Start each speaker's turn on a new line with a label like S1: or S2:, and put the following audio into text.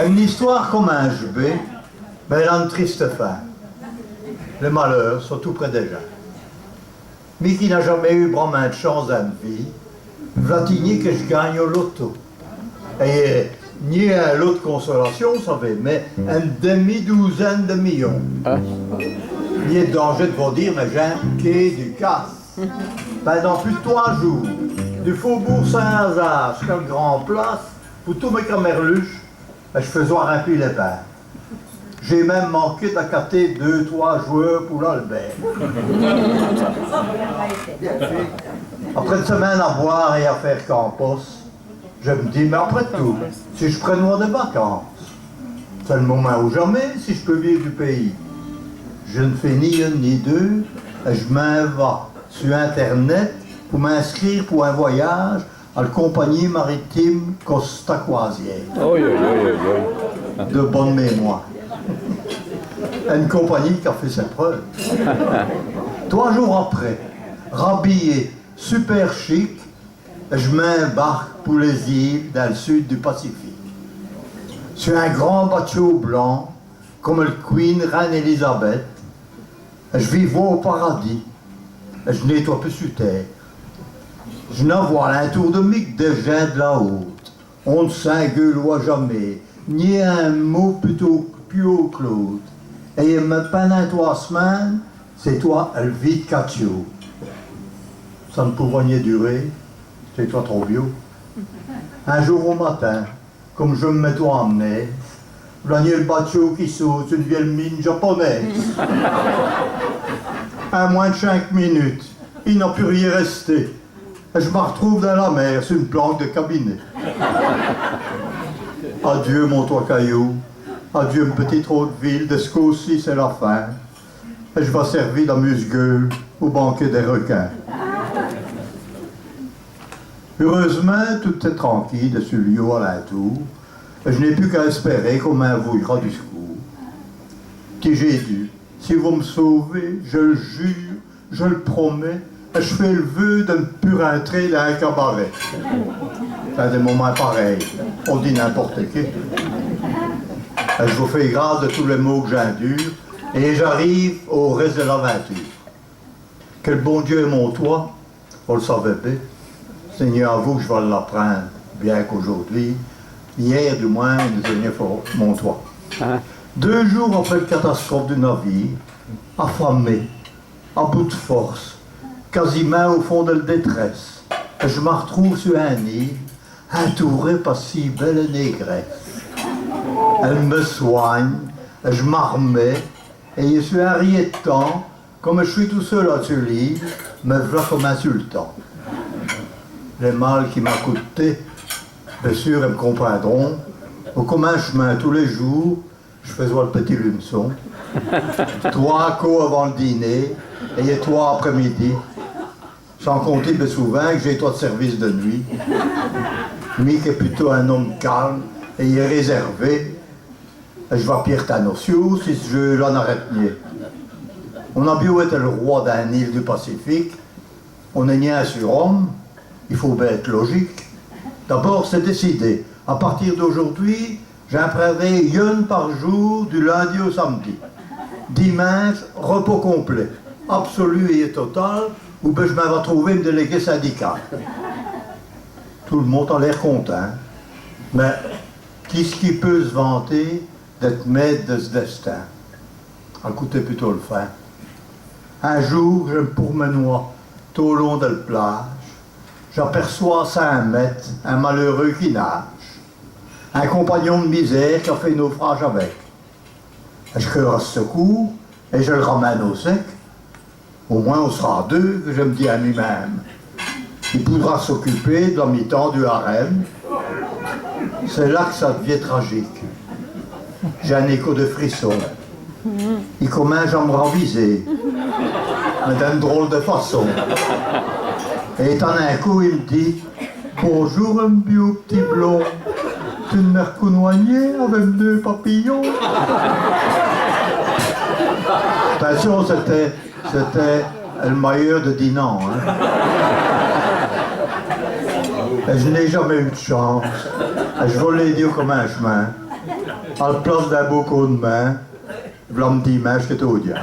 S1: Une histoire comme un jeu, mais elle a une triste fin. Les malheurs sont tout près des gens. Mais qui n'a jamais eu vraiment de chance dans la vie, Vlatigny que je gagne au loto. Et ni un lot de consolation, vous savez, mais une demi-douzaine de millions. Il y a danger de vous dire, mais j'ai un quai du casse. Pendant plus de 3 jours, du faubourg Saint-Lazare jusqu'à la Grand Place, pour tous mes camerluches, je faisais remplir les pains. J'ai même manqué d'accater 2-3 joueurs pour l'Albert. Après une semaine à boire et à faire campos, je me dis, mais après tout, si je prends moi des vacances, c'est le moment ou jamais si je peux vivre du pays. Je ne fais ni une ni deux, et je m'en vais sur Internet pour m'inscrire pour un voyage à la compagnie maritime Costa Croisière. De bonne mémoire. Une compagnie qui a fait ses preuves. 3 jours après, rhabillé, super chic, je m'embarque pour les îles dans le sud du Pacifique. Sur un grand bateau blanc, comme le Queen Reine Elisabeth, je vivais au paradis. Je nettoie plus sur terre. Je n'en vois un tour de mic de gens de la haute. On ne s'engueuloit jamais, ni un mot plutôt plus haut que l'autre. Et pendant 3 semaines, c'est toi, le vide catio. Ça ne pouvait ni durer, c'est toi trop vieux. Un jour au matin, comme je me mets en mer, voilà le bateau qui saute, une vieille mine japonaise. À moins de 5 minutes, il n'a plus rien resté. Et je me retrouve dans la mer sur une planque de cabinet. Adieu mon toit caillou, adieu une petite haute ville, de ce coup-ci c'est la fin. Et je vais servir d'amuse-gueule au banquet des requins. Heureusement, tout est tranquille sur le lieu à l'entour. Je n'ai plus qu'à espérer qu'on m'envoyera du secours. Petit Jésus, si vous me sauvez, je le jure, je le promets, je fais le vœu de ne plus rentrer dans un cabaret. Dans des moments pareils, on dit n'importe qui. Je vous fais grâce de tous les maux que j'endure et j'arrive au reste de l'aventure. Que le bon Dieu est mon toit, vous le savez bien. Seigneur, à vous que je vais l'apprendre, bien qu'aujourd'hui, hier du moins, nous Seigneur fait mon toit. 2 jours après la catastrophe du navire, affamé, à bout de force, quasiment au fond de la détresse, je me retrouve sur un île, entouré par si belle négresse. Elle me soigne, je m'armais, et sur un riet de temps, comme je suis tout seul là sur l'île, me voilà comme insultant. Les mâles qui m'a coûté, bien sûr, ils me comprendront. Au commun chemin, tous les jours, je faisais le petit lumeçon. 3 coups avant le dîner, et 3 après-midi. Sans compter bien souvent que j'ai 3 de service de nuit. Lui qui est plutôt un homme calme et il est réservé. Je vois Pierre Tanossiou si ce jeu-là n'arrête ni. On a bien été le roi d'un île du Pacifique. On est ni un surhomme. Il faut bien être logique. D'abord, c'est décidé. À partir d'aujourd'hui, j'emprunterai 1 par jour du lundi au samedi. Dimanche, repos complet. Absolu et total, ou bien je m'en vais trouver me délégué syndical. Tout le monde a l'air content. Mais qui est-ce qui peut se vanter d'être maître de ce destin? Écoutez plutôt le faire. Un jour, je me promène tout au long de la plage. J'aperçois à 5 mètres un malheureux qui nage. Un compagnon de misère qui a fait naufrage avec. Je cours ce secours et je le ramène au sec. Au moins on sera 2, que je me dis à lui-même. Il pourra s'occuper de la mi-temps du harem. C'est là que ça devient tragique. J'ai un écho de frisson. Il commence à me raviser, mais d'une drôle de façon. Et en un coup, il me dit « Bonjour, un vieux petit blond. Tu me reconnais avec 2 papillons ?» Attention, c'était le meilleur de Dinan. Hein. Je n'ai jamais eu de chance. Je vais l'aider comme un chemin. En place d'un beau coup de main, voilà un petit match qui est au diable.